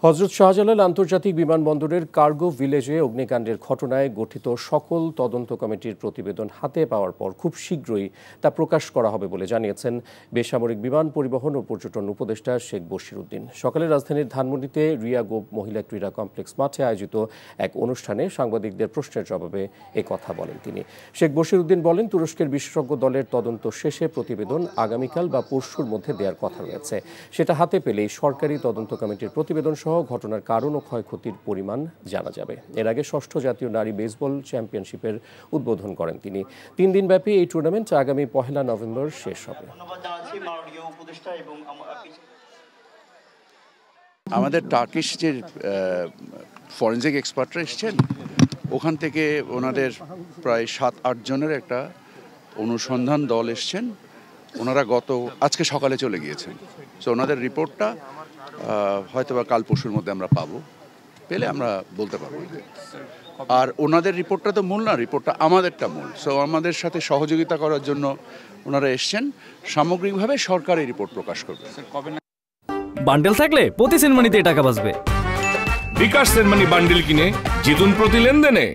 হযরত শাহজালাল আন্তর্জাতিক বিমানবন্দরের কার্গো ভিলেজে অগ্নিকাণ্ডের ঘটনায় গঠিত সকল তদন্ত কমিটির প্রতিবেদন হাতে পাওয়ার পর খুব শীঘ্রই তা প্রকাশ করা হবে বলে জানিয়েছেন বেসামরিক বিমান পরিবহন ও পর্যটন উপদেষ্টা শেখ বশির উদ্দিন। সকালে রাজধানীর ধানমন্ডিতে রিয়া গোপ মহিলা ক্রীড়া কমপ্লেক্স মাঠে আয়োজিত এক অনুষ্ঠানে সাংবাদিকদের প্রশ্নের জবাবে কথা বলেন তিনি। শেখ বশির উদ্দিন বলেন, তুরস্কের বিশেষজ্ঞ দলের তদন্ত শেষে প্রতিবেদন আগামীকাল বা পরশুর মধ্যে দেওয়ার কথা রয়েছে। সেটা হাতে পেলেই সরকারি তদন্ত কমিটির প্রতিবেদন ঘটনার কারণ ও ক্ষয়ক্ষতির পরিমাণ জানা যাবে। এর আগে ষষ্ঠ জাতীয় নারী বেসবল চ্যাম্পিয়নশিপের উদ্বোধন করেন তিনি। 3 দিনব্যাপী এই টুর্নামেন্ট আগামী 1 নভেম্বর শেষ হবে। আমাদের টার্কিশ যে ফরেনসিক এক্সপার্টরা এসছেন, ওখান থেকে ওনাদের প্রায় 7-8 জনের একটা অনুসন্ধান দল এসছেন। ওনারা আজকে সকালে চলে গিয়েছেন। সো ওনাদের রিপোর্টটা হয়তো বা কাল পরশুর মধ্যে আমরা পেলে আমরা বলতে পারবো। আর ওনাদের রিপোর্টটা তো মূল না, রিপোর্টটা আমাদেরটা মূল। সো আমাদের সাথে সহযোগিতা করার জন্য ওনারা এসছেন। সামগ্রিকভাবে সরকারি রিপোর্ট প্রকাশ করবে। বান্ডেল থাকলে প্রতি সেনমানিতে টাকা বাঁচবে। বিকাশ সেনমানি বান্ডেল কিনে জিতুন প্রতি লেনদেনে।